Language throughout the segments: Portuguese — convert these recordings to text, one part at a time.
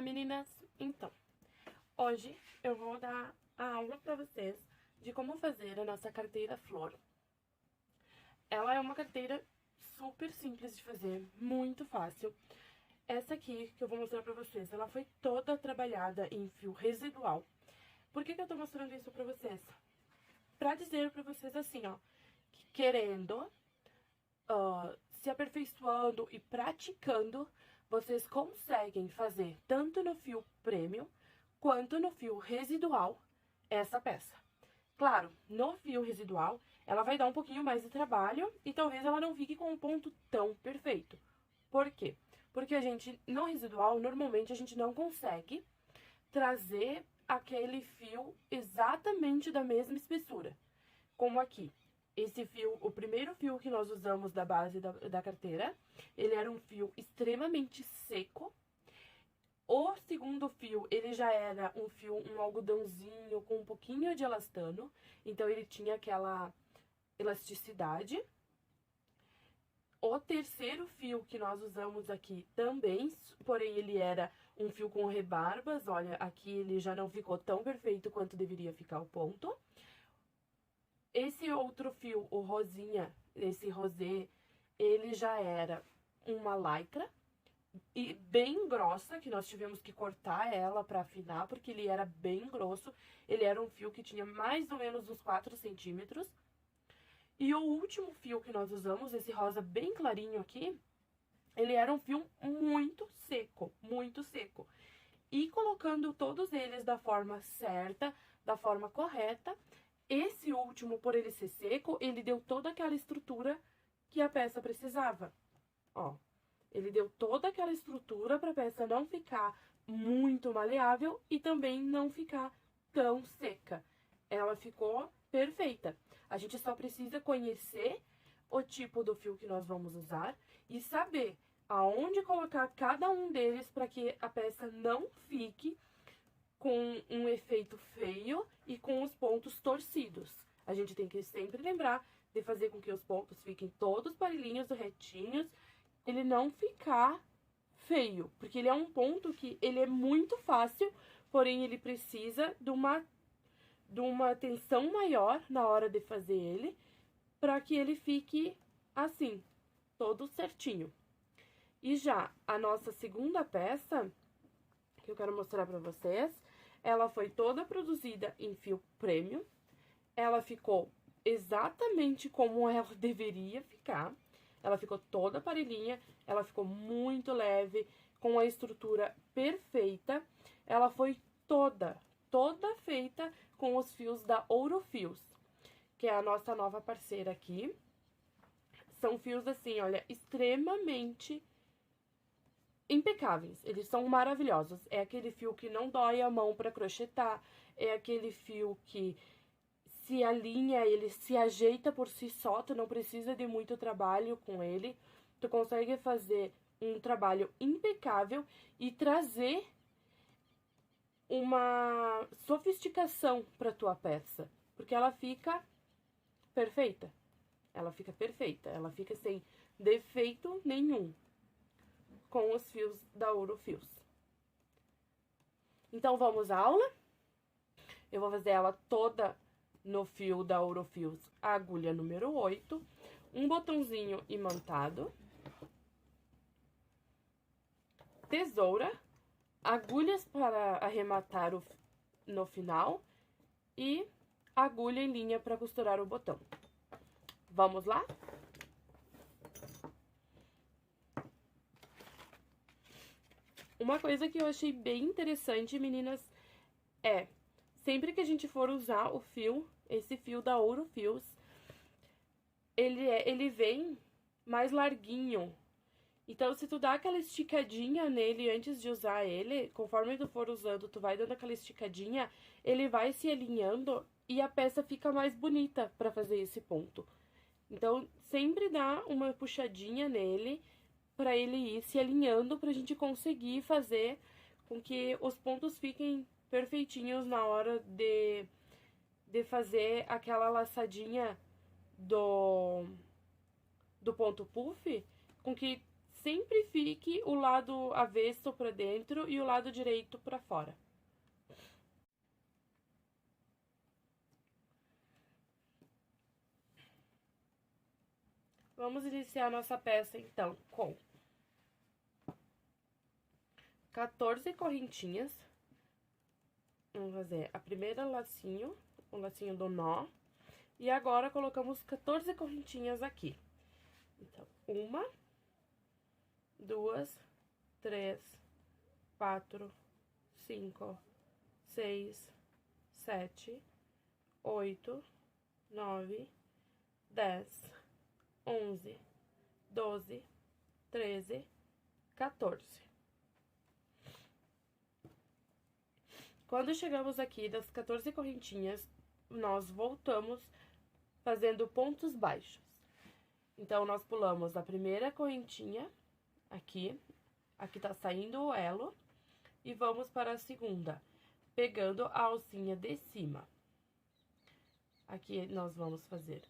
Meninas, então, hoje eu vou dar a aula para vocês de como fazer a nossa carteira flor. Ela é uma carteira super simples de fazer, muito fácil. Essa aqui que eu vou mostrar para vocês, ela foi toda trabalhada em fio residual. Por que eu tô mostrando isso para vocês? Para dizer para vocês assim, ó, que querendo, se aperfeiçoando e praticando, vocês conseguem fazer tanto no fio premium quanto no fio residual essa peça. Claro, no fio residual, ela vai dar um pouquinho mais de trabalho e talvez ela não fique com um ponto tão perfeito. Por quê? Porque no residual, normalmente a gente não consegue trazer aquele fio exatamente da mesma espessura. Como aqui. Esse fio, o primeiro fio que nós usamos da base da carteira, ele era um fio extremamente seco. O segundo fio, ele já era um algodãozinho com um pouquinho de elastano, então ele tinha aquela elasticidade. O terceiro fio que nós usamos aqui também, porém ele era um fio com rebarbas, olha, aqui ele já não ficou tão perfeito quanto deveria ficar o ponto. Esse outro fio, o rosinha, esse rosé, ele já era uma lycra e bem grossa, que nós tivemos que cortar ela pra afinar, porque ele era bem grosso. Ele era um fio que tinha mais ou menos uns 4 centímetros. E o último fio que nós usamos, esse rosa bem clarinho aqui, ele era um fio muito seco, muito seco. E colocando todos eles da forma certa, da forma correta, esse último, por ele ser seco, ele deu toda aquela estrutura que a peça precisava. Ó, ele deu toda aquela estrutura para a peça não ficar muito maleável e também não ficar tão seca. Ela ficou perfeita. A gente só precisa conhecer o tipo do fio que nós vamos usar e saber aonde colocar cada um deles para que a peça não fique com um efeito feio e com os pontos torcidos. A gente tem que sempre lembrar de fazer com que os pontos fiquem todos parelhinhos, retinhos, ele não ficar feio, porque ele é um ponto que ele é muito fácil, porém ele precisa de uma atenção maior na hora de fazer ele, para que ele fique assim, todo certinho. E já a nossa segunda peça, que eu quero mostrar pra vocês, ela foi toda produzida em fio premium. Ela ficou exatamente como ela deveria ficar. Ela ficou toda parelhinha, ela ficou muito leve, com a estrutura perfeita. Ela foi toda feita com os fios da Ouro Fios, que é a nossa nova parceira aqui. São fios assim, olha, extremamente impecáveis, eles são maravilhosos. É aquele fio que não dói a mão para crochetar, é aquele fio que se alinha, ele se ajeita por si só, tu não precisa de muito trabalho com ele. Tu consegue fazer um trabalho impecável e trazer uma sofisticação para tua peça, porque ela fica perfeita. Ela fica perfeita, ela fica sem defeito nenhum com os fios da Ouro Fios. Então, vamos à aula? Eu vou fazer ela toda no fio da Ouro Fios, a agulha número 8, um botãozinho imantado, tesoura, agulhas para arrematar no final e agulha em linha para costurar o botão. Vamos lá? Uma coisa que eu achei bem interessante, meninas, é, sempre que a gente for usar o fio, esse fio da Ouro Fios, ele vem mais larguinho. Então, se tu dá aquela esticadinha nele antes de usar ele, conforme tu for usando, tu vai dando aquela esticadinha, ele vai se alinhando e a peça fica mais bonita pra fazer esse ponto. Então, sempre dá uma puxadinha nele para ele ir se alinhando, pra gente conseguir fazer com que os pontos fiquem perfeitinhos na hora de fazer aquela laçadinha do ponto puff, com que sempre fique o lado avesso pra dentro e o lado direito pra fora. Vamos iniciar nossa peça, então, com 14 correntinhas. Vamos fazer a primeira lacinho, o lacinho do nó. E agora, colocamos 14 correntinhas aqui. Então, 1, 2, 3, 4, 5, 6, 7, 8, 9, 10, 11, 12, 13, 14. Quando chegamos aqui das 14 correntinhas, nós voltamos fazendo pontos baixos. Então, nós pulamos a primeira correntinha, aqui tá saindo o elo, e vamos para a segunda, pegando a alcinha de cima. Aqui nós vamos fazer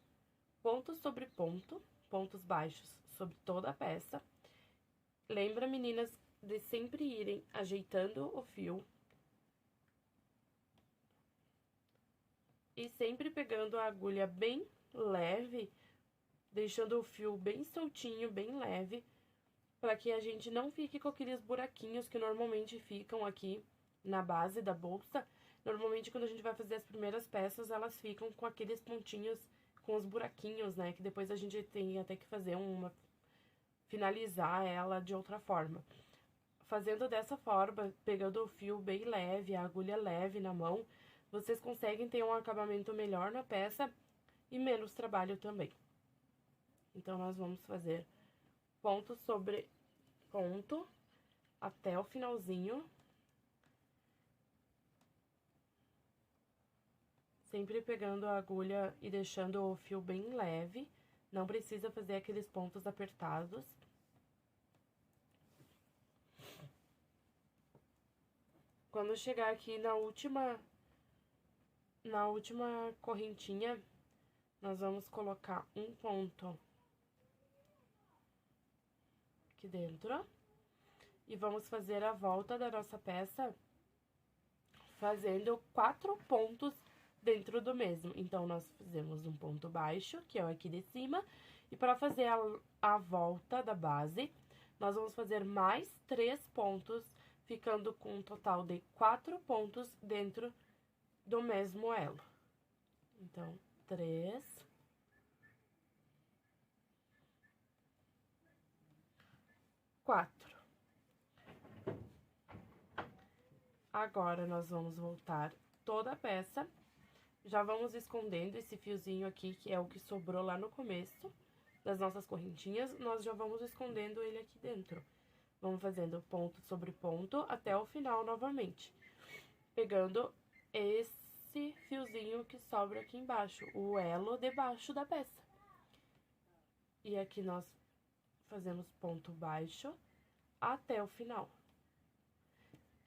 ponto sobre ponto, pontos baixos sobre toda a peça. Lembra, meninas, de sempre irem ajeitando o fio e sempre pegando a agulha bem leve, deixando o fio bem soltinho, bem leve, para que a gente não fique com aqueles buraquinhos que normalmente ficam aqui na base da bolsa. Normalmente, quando a gente vai fazer as primeiras peças, elas ficam com aqueles pontinhos, com os buraquinhos, né? Que depois a gente tem até que fazer finalizar ela de outra forma. Fazendo dessa forma, pegando o fio bem leve, a agulha leve na mão, vocês conseguem ter um acabamento melhor na peça e menos trabalho também. Então, nós vamos fazer ponto sobre ponto até o finalzinho. Sempre pegando a agulha e deixando o fio bem leve. Não precisa fazer aqueles pontos apertados. Quando chegar aqui na última correntinha, nós vamos colocar um ponto aqui dentro. E vamos fazer a volta da nossa peça fazendo 4 pontos dentro do mesmo. Então, nós fizemos um ponto baixo, que é o aqui de cima, e para fazer a volta da base, nós vamos fazer mais 3 pontos, ficando com um total de 4 pontos dentro do mesmo elo. Então, 3, 4. Agora, nós vamos voltar toda a peça. Já vamos escondendo esse fiozinho aqui, que é o que sobrou lá no começo das nossas correntinhas. Nós já vamos escondendo ele aqui dentro. Vamos fazendo ponto sobre ponto até o final novamente. Pegando esse fiozinho que sobra aqui embaixo, o elo debaixo da peça. E aqui nós fazemos ponto baixo até o final.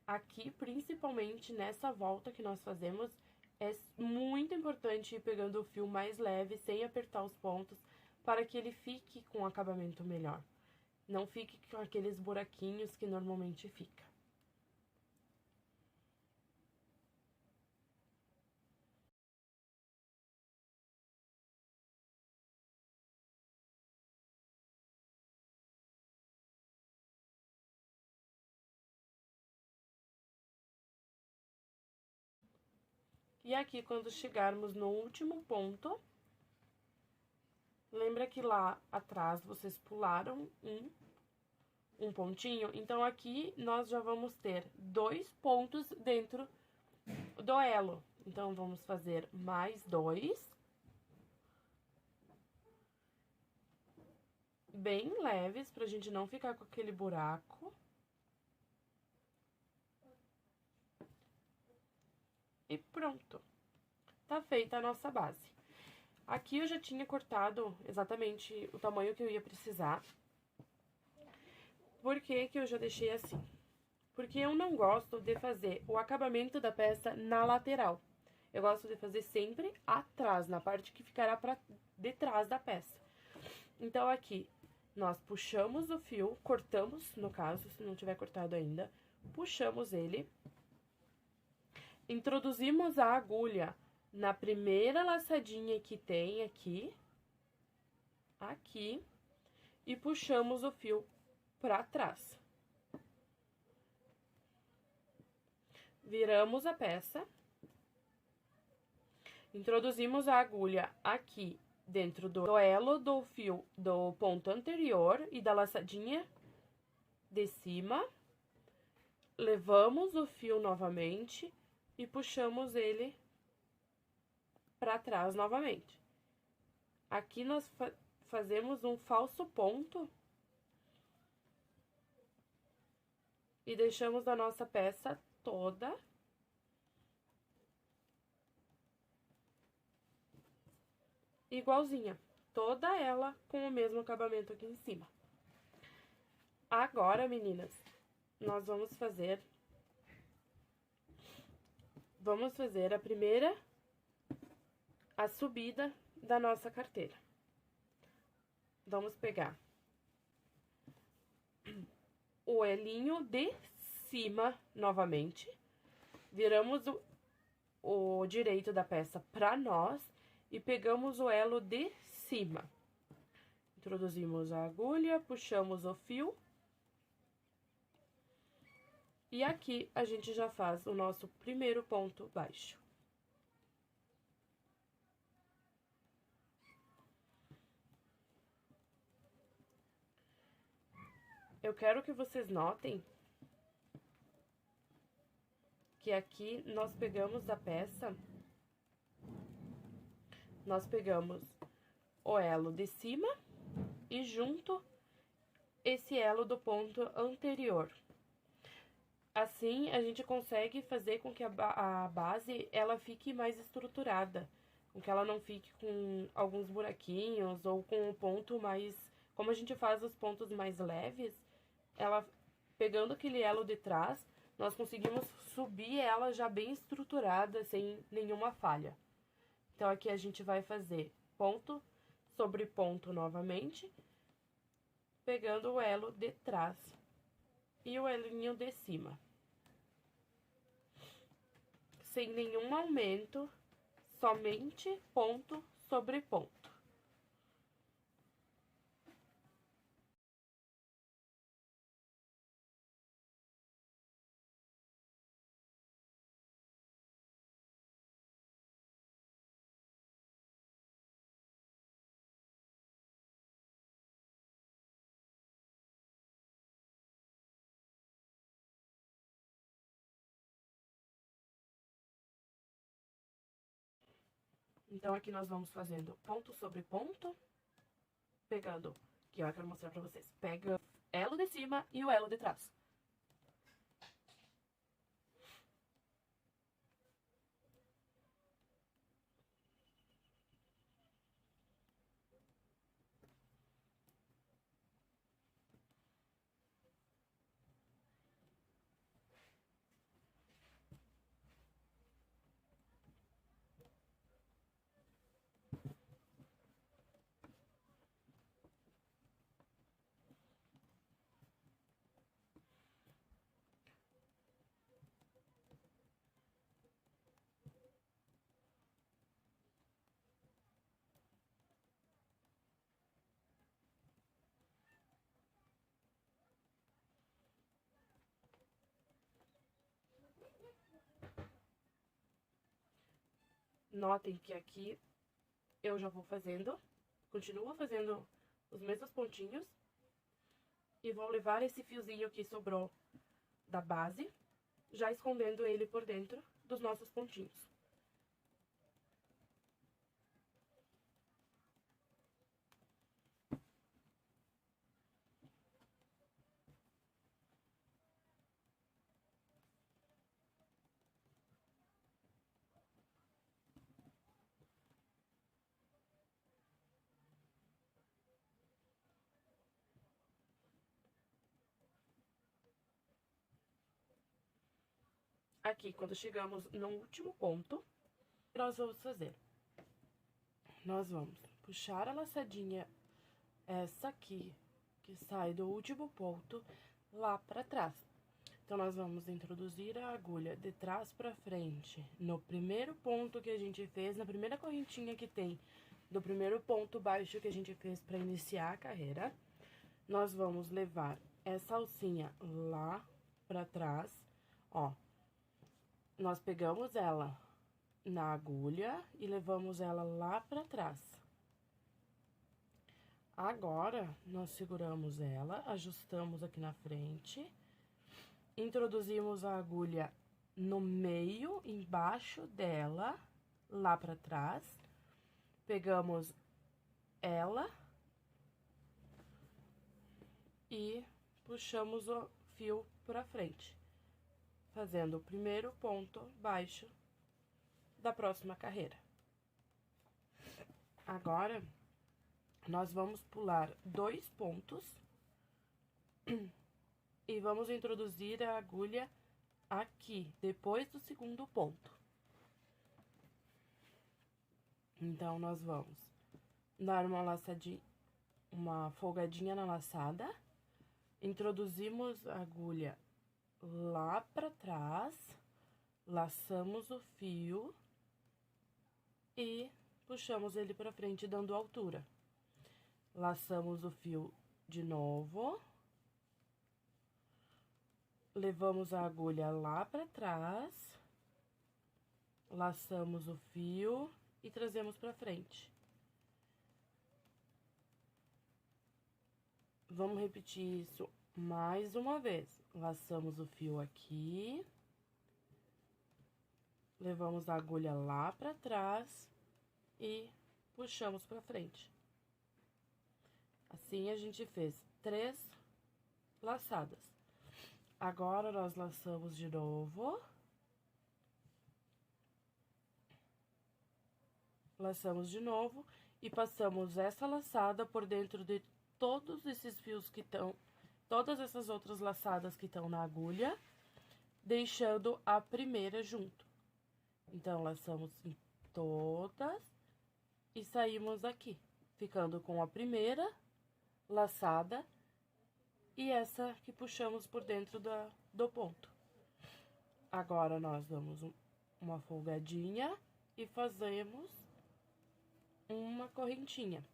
Aqui, principalmente nessa volta que nós fazemos, é muito importante ir pegando o fio mais leve, sem apertar os pontos, para que ele fique com um acabamento melhor. Não fique com aqueles buraquinhos que normalmente fica. E aqui, quando chegarmos no último ponto, lembra que lá atrás vocês pularam um pontinho? Então, aqui nós já vamos ter 2 pontos dentro do elo. Então, vamos fazer mais 2. Bem leves, pra gente não ficar com aquele buraco. E pronto. Tá feita a nossa base. Aqui eu já tinha cortado exatamente o tamanho que eu ia precisar. Por que que eu já deixei assim? Porque eu não gosto de fazer o acabamento da peça na lateral. Eu gosto de fazer sempre atrás, na parte que ficará pra detrás da peça. Então, aqui, nós puxamos o fio, cortamos, no caso, se não tiver cortado ainda, puxamos ele, introduzimos a agulha na primeira laçadinha que tem aqui, e puxamos o fio pra trás. Viramos a peça, introduzimos a agulha aqui dentro do elo do fio do ponto anterior e da laçadinha de cima, levamos o fio novamente e puxamos ele para trás novamente. Aqui nós fazemos um falso ponto e deixamos a nossa peça toda igualzinha, toda ela com o mesmo acabamento aqui em cima. Agora, meninas, nós vamos fazer a primeira, a subida da nossa carteira. Vamos pegar o elinho de cima novamente, viramos o direito da peça pra nós e pegamos o elo de cima. Introduzimos a agulha, puxamos o fio. E aqui a gente já faz o nosso primeiro ponto baixo. Eu quero que vocês notem que aqui nós pegamos da peça, nós pegamos o elo de cima e junto esse elo do ponto anterior. Assim, a gente consegue fazer com que a base, ela fique mais estruturada, com que ela não fique com alguns buraquinhos ou com o ponto mais... Como a gente faz os pontos mais leves, ela, pegando aquele elo de trás, nós conseguimos subir ela já bem estruturada, sem nenhuma falha. Então, aqui a gente vai fazer ponto sobre ponto novamente, pegando o elo de trás e o elinho de cima. Sem nenhum aumento, somente ponto sobre ponto. Então, aqui nós vamos fazendo ponto sobre ponto, pegando, aqui ó, eu quero mostrar pra vocês, pega elo de cima e o elo de trás. Notem que aqui eu já vou fazendo, continuo fazendo os mesmos pontinhos e vou levar esse fiozinho que sobrou da base, já escondendo ele por dentro dos nossos pontinhos. Aqui, quando chegamos no último ponto, nós vamos fazer? Nós vamos puxar a laçadinha, essa aqui, que sai do último ponto lá pra trás. Então, nós vamos introduzir a agulha de trás pra frente no primeiro ponto que a gente fez, na primeira correntinha que tem do primeiro ponto baixo que a gente fez pra iniciar a carreira. Nós vamos levar essa alcinha lá pra trás, ó. Nós pegamos ela na agulha e levamos ela lá pra trás. Agora, nós seguramos ela, ajustamos aqui na frente, introduzimos a agulha no meio, embaixo dela, lá pra trás, pegamos ela e puxamos o fio pra frente, fazendo o primeiro ponto baixo da próxima carreira. Agora, nós vamos pular 2 pontos e vamos introduzir a agulha aqui, depois do segundo ponto. Então, nós vamos dar uma laçadinha, uma folgadinha na laçada, introduzimos a agulha lá pra trás, laçamos o fio e puxamos ele pra frente, dando altura. Laçamos o fio de novo, levamos a agulha lá pra trás, laçamos o fio e trazemos pra frente. Vamos repetir isso mais uma vez. Laçamos o fio aqui, levamos a agulha lá pra trás e puxamos pra frente. Assim, a gente fez 3 laçadas. Agora, nós laçamos de novo. Laçamos de novo e passamos essa laçada por dentro de todos esses fios que estão, todas essas outras laçadas que estão na agulha, deixando a primeira junto. Então, laçamos em todas e saímos aqui, ficando com a primeira laçada e essa que puxamos por dentro do ponto. Agora, nós damos uma folgadinha e fazemos uma correntinha.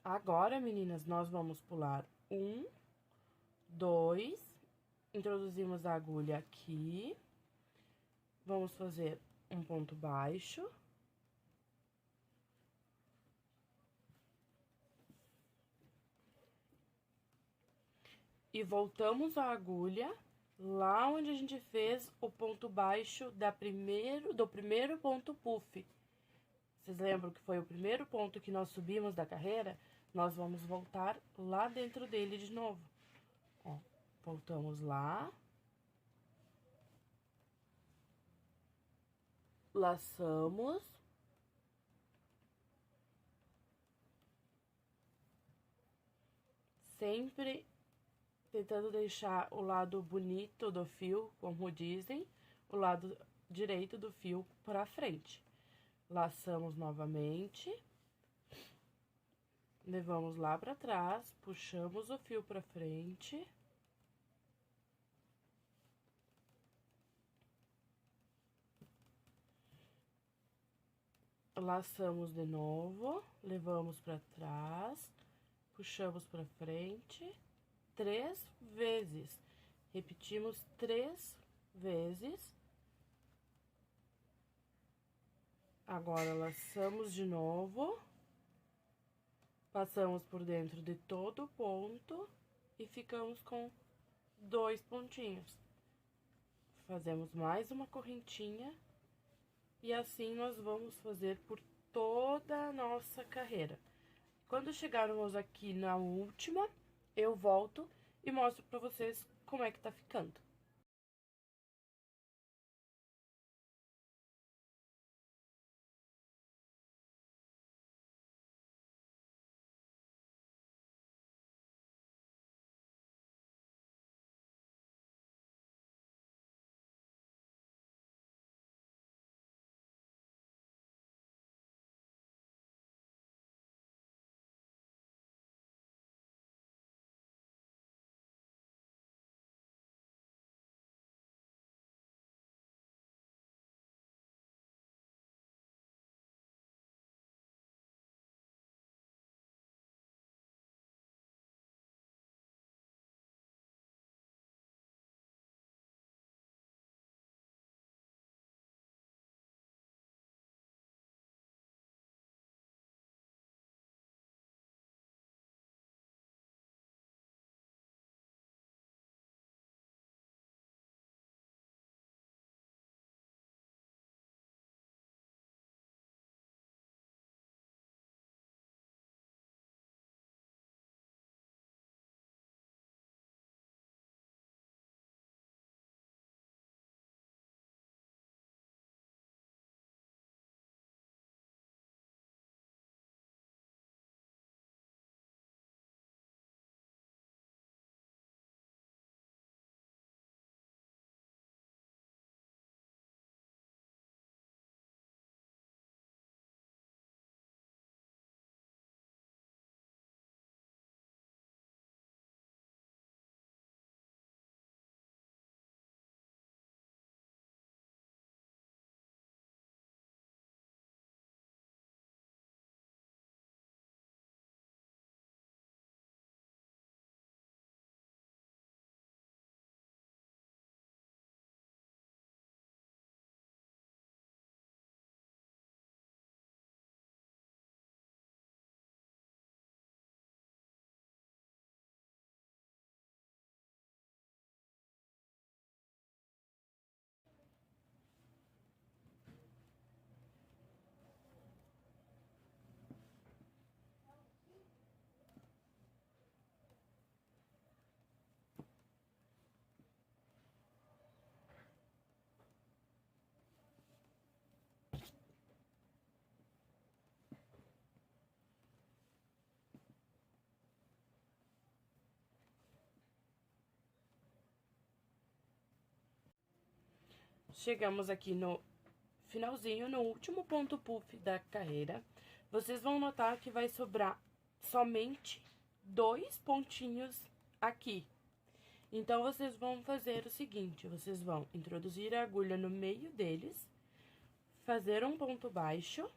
Agora, meninas, nós vamos pular 1, 2, introduzimos a agulha aqui, vamos fazer um ponto baixo. E voltamos a agulha lá onde a gente fez o ponto baixo do primeiro ponto puff. Vocês lembram que foi o primeiro ponto que nós subimos da carreira? Nós vamos voltar lá dentro dele de novo. Ó, voltamos lá. Laçamos. Sempre tentando deixar o lado bonito do fio, como dizem, o lado direito do fio pra frente. Laçamos novamente, levamos lá pra trás, puxamos o fio pra frente. Laçamos de novo, levamos pra trás, puxamos pra frente 3 vezes. Repetimos 3 vezes. Agora, laçamos de novo. Passamos por dentro de todo o ponto e ficamos com 2 pontinhos. Fazemos mais uma correntinha e assim nós vamos fazer por toda a nossa carreira. Quando chegarmos aqui na última, eu volto e mostro pra vocês como é que tá ficando. chegamos aqui no finalzinho, no último ponto puff da carreira, vocês vão notar que vai sobrar somente 2 pontinhos aqui. Então, vocês vão fazer o seguinte, vocês vão introduzir a agulha no meio deles, fazer um ponto baixo,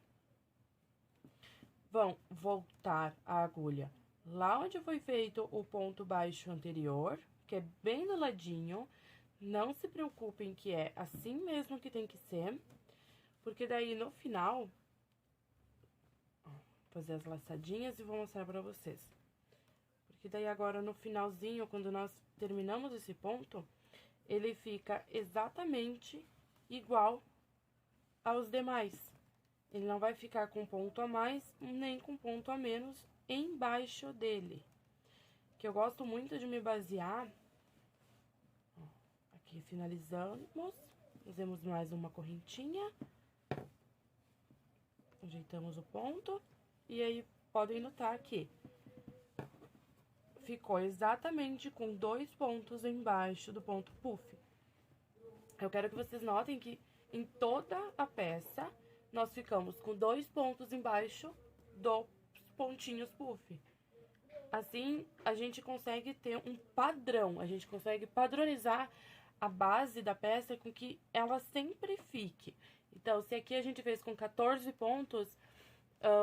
vão voltar a agulha lá onde foi feito o ponto baixo anterior, que é bem do ladinho. Não se preocupem que é assim mesmo que tem que ser, porque daí no final, ó, vou fazer as laçadinhas e vou mostrar pra vocês. Porque daí agora no finalzinho, quando nós terminamos esse ponto, ele fica exatamente igual aos demais. Ele não vai ficar com ponto a mais, nem com ponto a menos embaixo dele. Que eu gosto muito de me basear. Ó, aqui finalizamos, fazemos mais uma correntinha. Ajeitamos o ponto. E aí, podem notar que ficou exatamente com 2 pontos embaixo do ponto puff. Eu quero que vocês notem que em toda a peça, nós ficamos com 2 pontos embaixo dos pontinhos puff. Assim, a gente consegue ter um padrão, a gente consegue padronizar a base da peça com que ela sempre fique. Então, se aqui a gente fez com 14 pontos,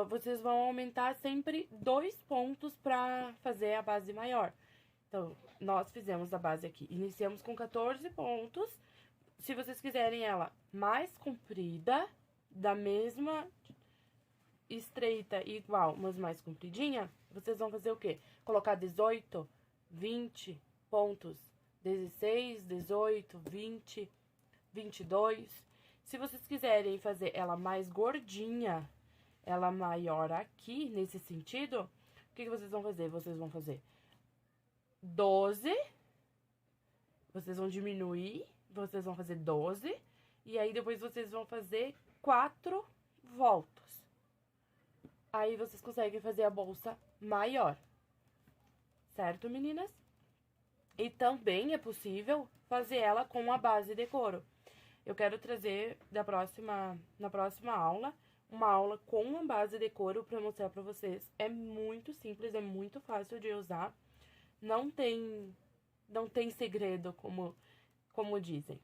vocês vão aumentar sempre 2 pontos para fazer a base maior. Então, nós fizemos a base aqui, iniciamos com 14 pontos. Se vocês quiserem ela mais comprida, da mesma estreita e igual, mas mais compridinha, vocês vão fazer o quê? Colocar 18, 20 pontos, 16, 18, 20, 22. Se vocês quiserem fazer ela mais gordinha, ela maior aqui, nesse sentido, o que vocês vão fazer? Vocês vão fazer 12, vocês vão diminuir, vocês vão fazer 12, e aí depois vocês vão fazer 4 voltas. Aí vocês conseguem fazer a bolsa maior, certo, meninas? E também é possível fazer ela com a base de couro. Eu quero trazer na próxima aula, uma aula com a base de couro para mostrar para vocês. É muito simples, é muito fácil de usar. Não tem segredo, como dizem.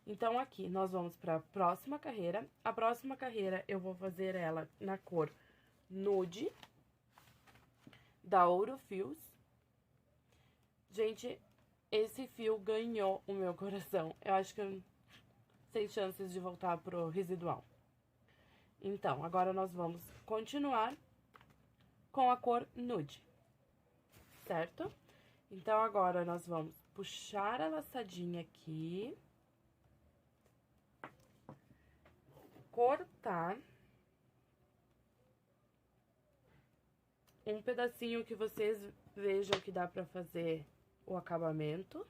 Então, aqui, nós vamos para a próxima carreira. A próxima carreira, eu vou fazer ela na cor nude, da Ouro Fios. Gente, esse fio ganhou o meu coração. Eu acho que eu sem chances de voltar pro residual. Então, agora nós vamos continuar com a cor nude, certo? Então, agora nós vamos puxar a laçadinha aqui, cortar um pedacinho que vocês vejam que dá pra fazer o acabamento,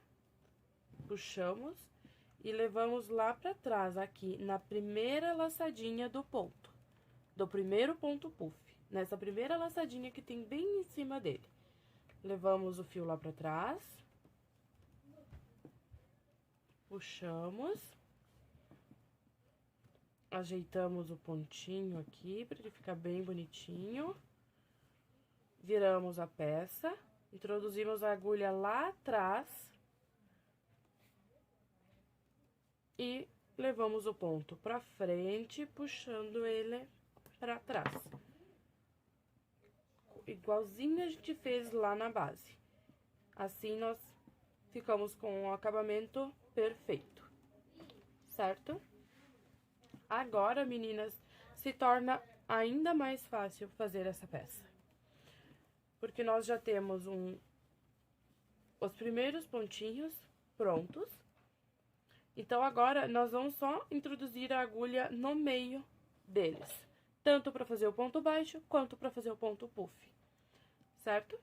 puxamos e levamos lá pra trás, aqui, na primeira laçadinha do ponto, do primeiro ponto puff, nessa primeira laçadinha que tem bem em cima dele. Levamos o fio lá pra trás, puxamos, ajeitamos o pontinho aqui pra ele ficar bem bonitinho, viramos a peça, introduzimos a agulha lá atrás e levamos o ponto pra frente, puxando ele pra trás. Igualzinho a gente fez lá na base. Assim, nós ficamos com o acabamento perfeito, certo? Agora, meninas, se torna ainda mais fácil fazer essa peça. Porque nós já temos os primeiros pontinhos prontos. Então, agora, nós vamos só introduzir a agulha no meio deles. Tanto para fazer o ponto baixo, quanto para fazer o ponto puff. Certo?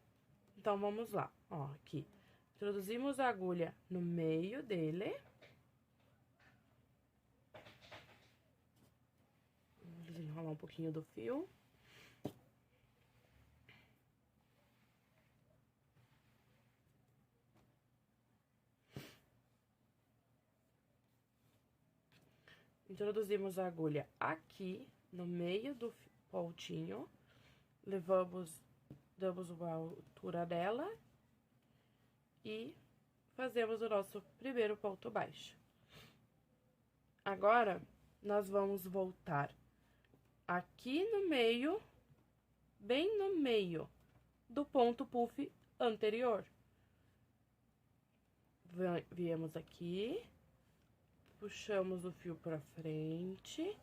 Então, vamos lá. Ó, aqui. Introduzimos a agulha no meio dele. Vamos desenrolar um pouquinho do fio. Introduzimos a agulha aqui, no meio do pontinho. Damos uma altura dela e fazemos o nosso primeiro ponto baixo. Agora, nós vamos voltar aqui no meio, bem no meio do ponto puff anterior. Viemos aqui, puxamos o fio pra frente,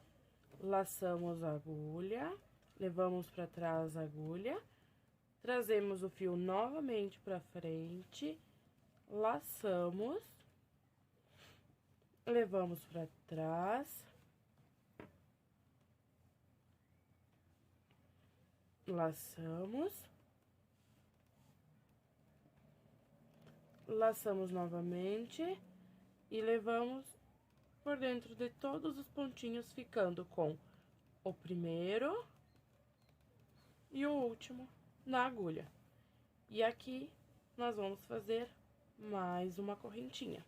laçamos a agulha, levamos pra trás a agulha, trazemos o fio novamente pra frente, laçamos, levamos pra trás, laçamos novamente e levamos por dentro de todos os pontinhos, ficando com o primeiro e o último na agulha. E aqui nós vamos fazer mais uma correntinha.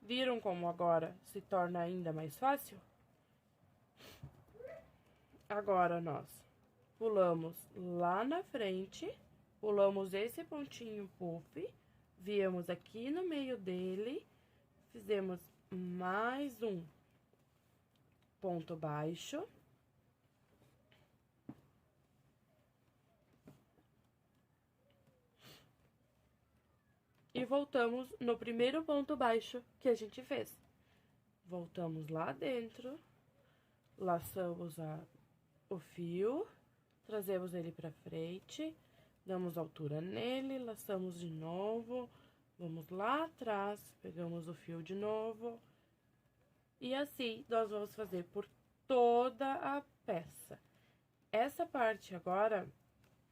Viram como agora se torna ainda mais fácil? Agora, nós pulamos lá na frente, pulamos esse pontinho puff, viemos aqui no meio dele, fizemos mais um ponto baixo. E voltamos no primeiro ponto baixo que a gente fez. Voltamos lá dentro, laçamos o fio, trazemos ele pra frente, damos altura nele, laçamos de novo, vamos lá atrás, pegamos o fio de novo. E assim, nós vamos fazer por toda a peça. Essa parte agora,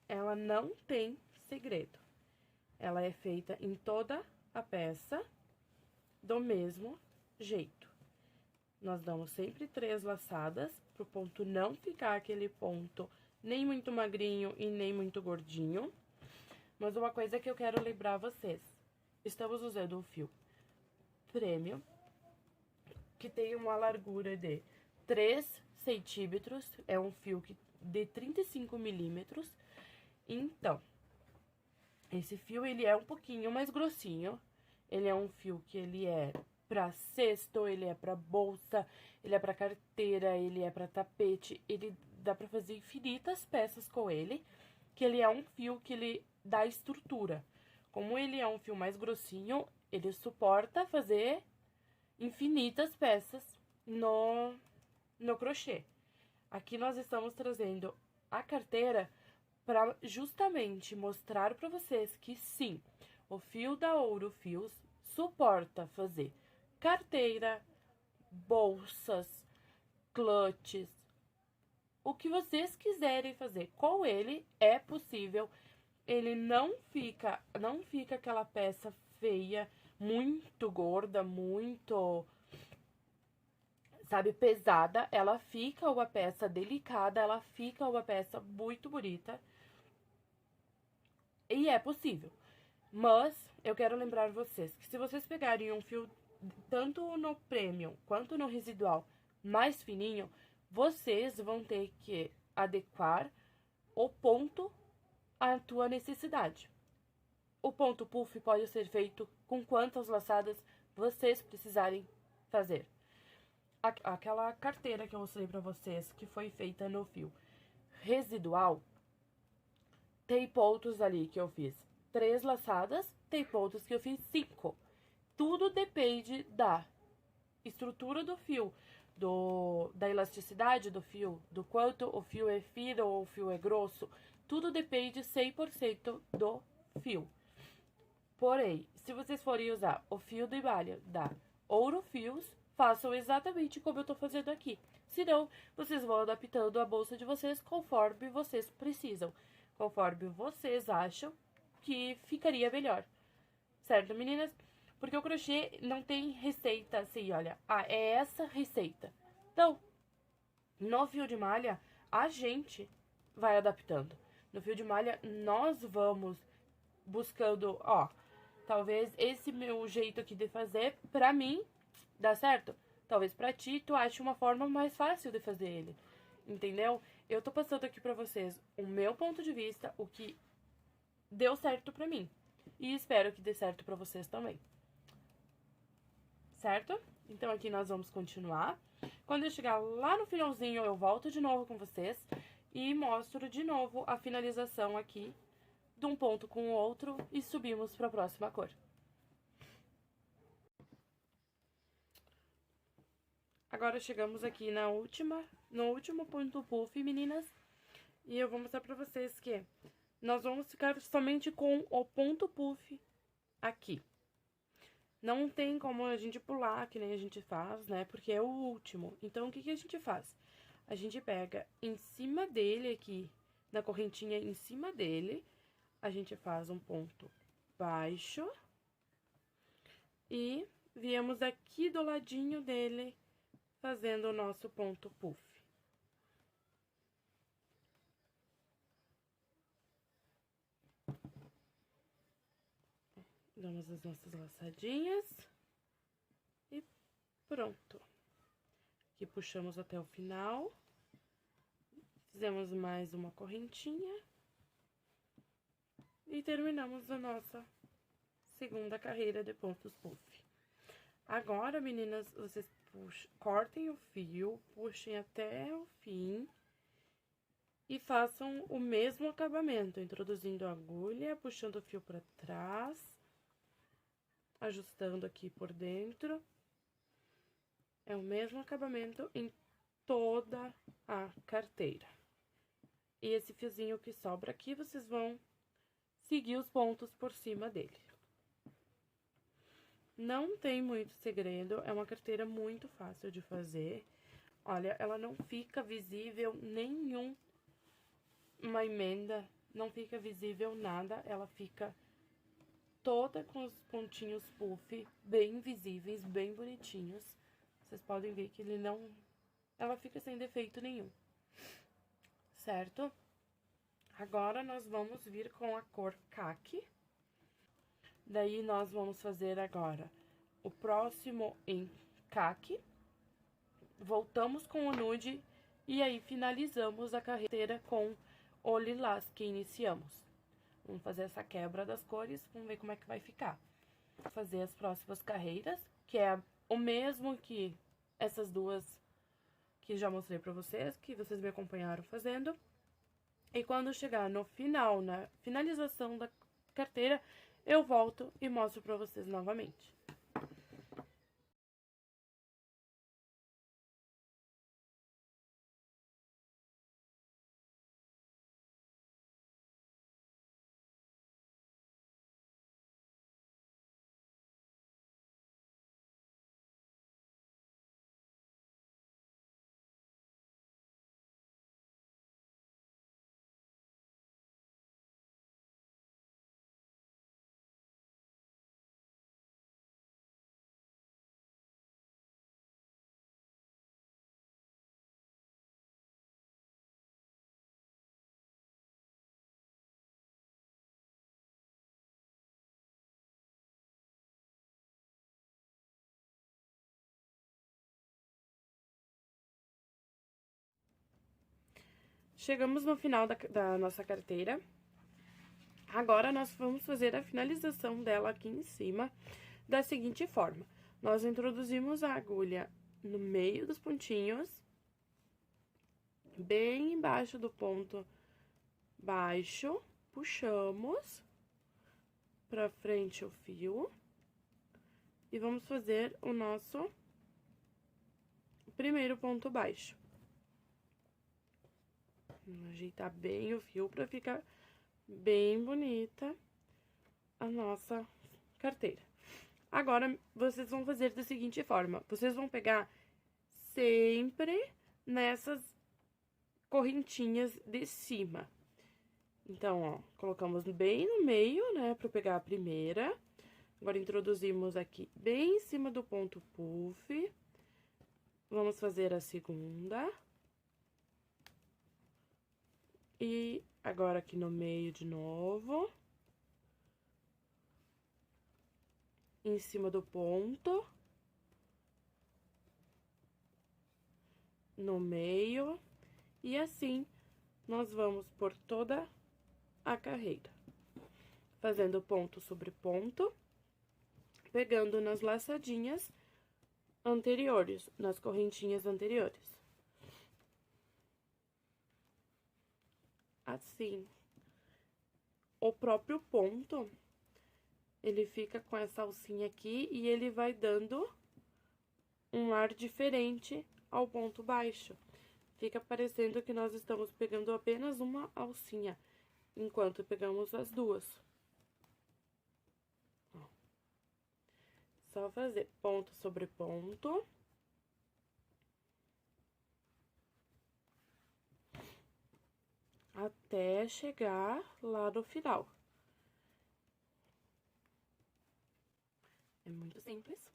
ela não tem segredo. Ela é feita em toda a peça do mesmo jeito. Nós damos sempre 3 laçadas, pro ponto não ficar aquele ponto nem muito magrinho e nem muito gordinho. Mas uma coisa que eu quero lembrar vocês, estamos usando um fio Premium, que tem uma largura de 3 centímetros, é um fio de 35 milímetros. Então, esse fio, ele é um pouquinho mais grossinho, ele é um fio que ele é pra cesto, ele é pra bolsa, ele é pra carteira, ele é pra tapete, ele dá pra fazer infinitas peças com ele, que ele é um fio que ele dá estrutura. Como ele é um fio mais grossinho, ele suporta fazer infinitas peças no crochê. Aqui nós estamos trazendo a carteira para justamente mostrar para vocês que sim, o fio da Ouro Fios suporta fazer carteira, bolsas, clutches, o que vocês quiserem fazer com ele é possível. Ele não fica aquela peça feia, muito gorda, muito, sabe, pesada. Ela fica uma peça delicada, ela fica uma peça muito bonita. E é possível. Mas eu quero lembrar vocês que se vocês pegarem um fio tanto no Premium quanto no Residual mais fininho, vocês vão ter que adequar o ponto à tua necessidade. O ponto puff pode ser feito com quantas laçadas vocês precisarem fazer. Aquela carteira que eu mostrei pra vocês, que foi feita no fio Residual, tem pontos ali que eu fiz 3 laçadas, tem pontos que eu fiz 5. Tudo depende da estrutura do fio, da elasticidade do fio, do quanto o fio é fino ou o fio é grosso. Tudo depende 100% do fio. Porém, se vocês forem usar o fio de malha da Ouro Fios, façam exatamente como eu tô fazendo aqui. Senão, vocês vão adaptando a bolsa de vocês conforme vocês precisam, conforme vocês acham que ficaria melhor. Certo, meninas? Porque o crochê não tem receita assim, olha, é essa receita. Então, no fio de malha, a gente vai adaptando. No fio de malha, nós vamos buscando, ó, talvez esse meu jeito aqui de fazer, pra mim, dá certo? talvez pra ti, tu ache uma forma mais fácil de fazer ele, entendeu? Eu tô passando aqui pra vocês o meu ponto de vista, o que deu certo pra mim. E espero que dê certo pra vocês também. Certo? Então aqui nós vamos continuar. Quando eu chegar lá no finalzinho, eu volto de novo com vocês e mostro de novo a finalização aqui de um ponto com o outro e subimos para a próxima cor. Agora chegamos aqui no último ponto puff, meninas, e eu vou mostrar para vocês que nós vamos ficar somente com o ponto puff aqui. Não tem como a gente pular, que nem a gente faz, né? Porque é o último. Então, o que a gente faz? A gente pega em cima dele aqui, na correntinha em cima dele, a gente faz um ponto baixo. E viemos aqui do ladinho dele, fazendo o nosso ponto puff. Damos as nossas laçadinhas. E pronto. Aqui puxamos até o final. Fizemos mais uma correntinha. E terminamos a nossa segunda carreira de pontos puff. Agora, meninas, vocês cortem o fio, puxem até o fim. E façam o mesmo acabamento, introduzindo a agulha, puxando o fio para trás, ajustando aqui por dentro. É o mesmo acabamento em toda a carteira. E esse fiozinho que sobra aqui, vocês vão seguir os pontos por cima dele. Não tem muito segredo, é uma carteira muito fácil de fazer. Olha, ela não fica visível nenhuma emenda, não fica visível nada, ela fica toda com os pontinhos puff bem visíveis, bem bonitinhos. Vocês podem ver que ela fica sem defeito nenhum, certo? Agora, nós vamos vir com a cor caqui. Daí, nós vamos fazer agora o próximo em caqui. Voltamos com o nude e aí finalizamos a carreira com o lilás que iniciamos. Vamos fazer essa quebra das cores, vamos ver como é que vai ficar. Vou fazer as próximas carreiras, que é o mesmo que essas duas que já mostrei pra vocês, que vocês me acompanharam fazendo. E quando chegar no final, na finalização da carteira, eu volto e mostro pra vocês novamente. Chegamos no final da nossa carteira. Agora, nós vamos fazer a finalização dela aqui em cima da seguinte forma. Nós introduzimos a agulha no meio dos pontinhos, bem embaixo do ponto baixo, puxamos pra frente o fio e vamos fazer o nosso primeiro ponto baixo. Vamos ajeitar bem o fio pra ficar bem bonita a nossa carteira. Agora, vocês vão fazer da seguinte forma. Vocês vão pegar sempre nessas correntinhas de cima. Então, ó, colocamos bem no meio, né, pra pegar a primeira. Agora, introduzimos aqui bem em cima do ponto puff. Vamos fazer a segunda. E agora aqui no meio de novo. Em cima do ponto. no meio, e assim nós vamos por toda a carreira, fazendo ponto sobre ponto, pegando nas laçadinhas anteriores, nas correntinhas anteriores. Assim, o próprio ponto, ele fica com essa alcinha aqui e ele vai dando um ar diferente ao ponto baixo. Fica parecendo que nós estamos pegando apenas uma alcinha, enquanto pegamos as duas. Ó. Só fazer ponto sobre ponto. Até chegar lá no final. É muito simples.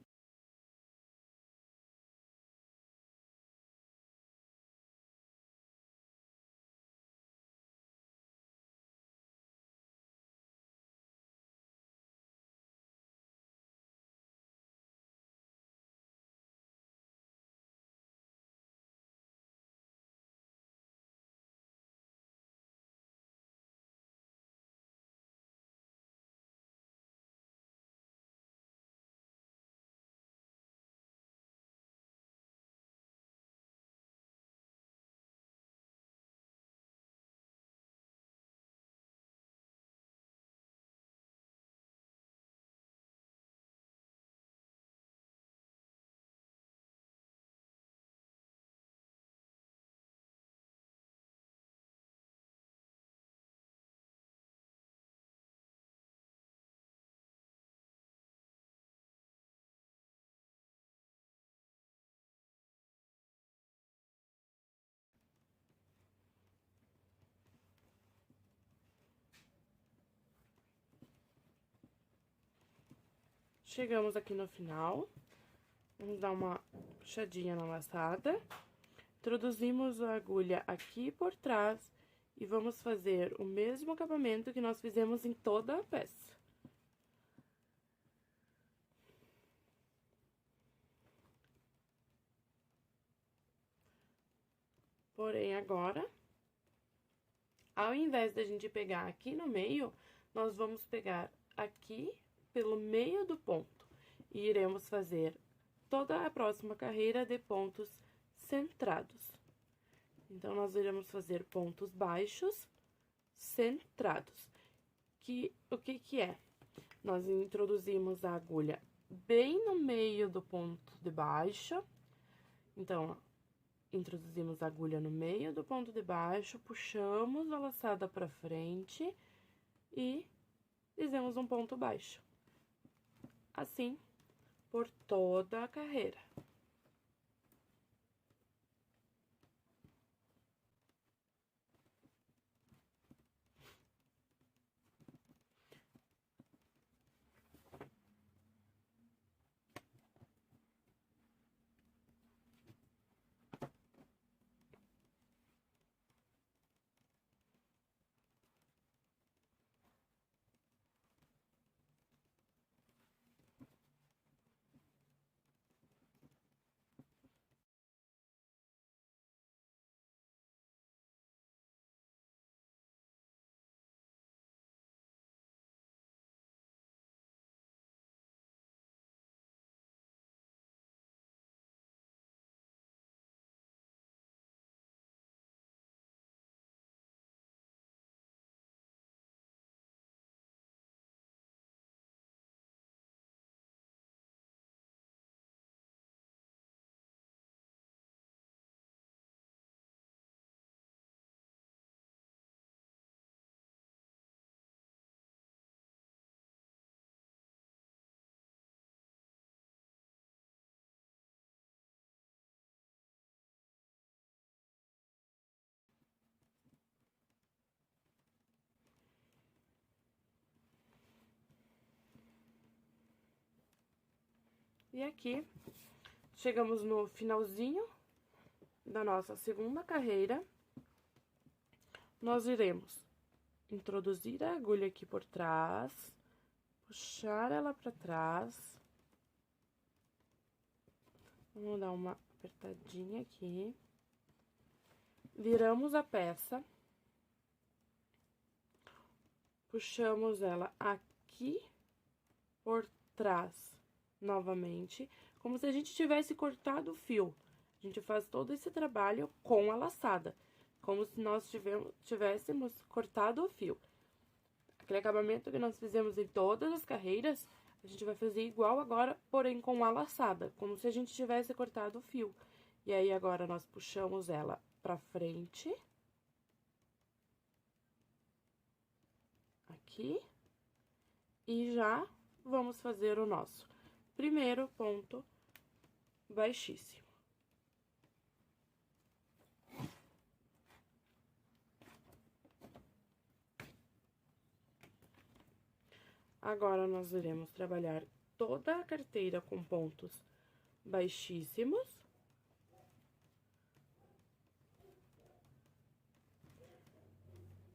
Chegamos aqui no final, vamos dar uma puxadinha na laçada, introduzimos a agulha aqui por trás e vamos fazer o mesmo acabamento que nós fizemos em toda a peça. Porém, agora, ao invés da gente pegar aqui no meio, nós vamos pegar aqui pelo meio do ponto e iremos fazer toda a próxima carreira de pontos centrados. Então, nós iremos fazer pontos baixos centrados. O que que é? Nós introduzimos a agulha bem no meio do ponto de baixo. Então, ó, introduzimos a agulha no meio do ponto de baixo, puxamos a laçada pra frente e fizemos um ponto baixo. Assim, por toda a carreira. E aqui, chegamos no finalzinho da nossa segunda carreira. Nós iremos introduzir a agulha aqui por trás, puxar ela pra trás. Vamos dar uma apertadinha aqui. Viramos a peça. Puxamos ela aqui por trás novamente, como se a gente tivesse cortado o fio. A gente faz todo esse trabalho com a laçada, como se nós tivéssemos cortado o fio. Aquele acabamento que nós fizemos em todas as carreiras, a gente vai fazer igual agora, porém com a laçada, como se a gente tivesse cortado o fio. E aí, agora, nós puxamos ela pra frente. Aqui. E já vamos fazer o nosso primeiro ponto baixíssimo. Agora, nós iremos trabalhar toda a carteira com pontos baixíssimos.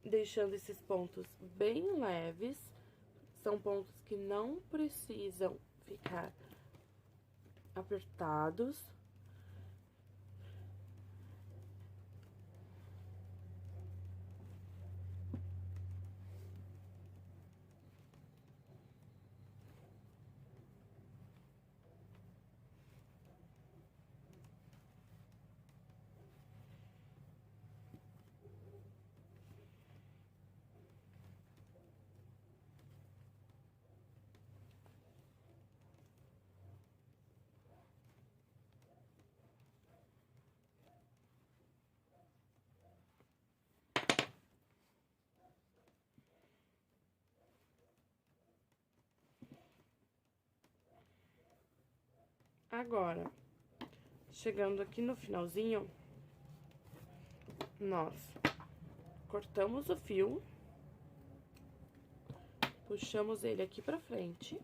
Deixando esses pontos bem leves, são pontos que não precisam ficar apertados. Agora, chegando aqui no finalzinho, nós cortamos o fio, puxamos ele aqui pra frente.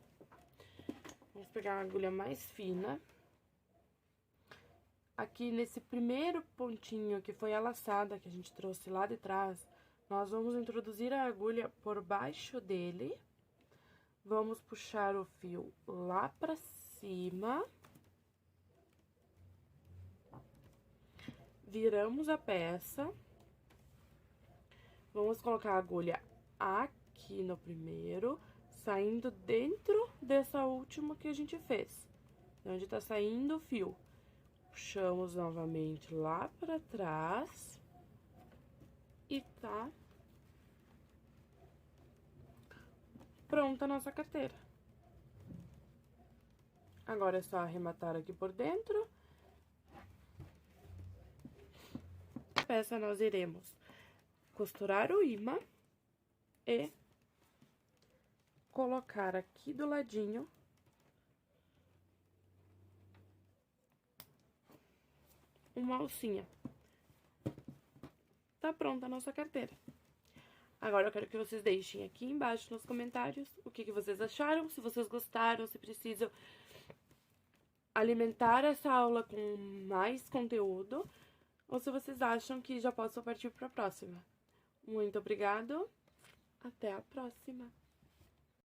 Vamos pegar uma agulha mais fina. Aqui nesse primeiro pontinho, que foi a laçada que a gente trouxe lá de trás, nós vamos introduzir a agulha por baixo dele. Vamos puxar o fio lá pra cima. Viramos a peça. Vamos colocar a agulha aqui no primeiro, saindo dentro dessa última que a gente fez, onde tá saindo o fio. Puxamos novamente lá pra trás e tá pronta a nossa carteira. Agora é só arrematar aqui por dentro. A peça nós iremos costurar o imã e colocar aqui do ladinho uma alcinha. Tá pronta a nossa carteira. Agora eu quero que vocês deixem aqui embaixo nos comentários o que vocês acharam, se vocês gostaram, se precisam alimentar essa aula com mais conteúdo, ou se vocês acham que já posso partir para a próxima. Muito obrigado, até a próxima!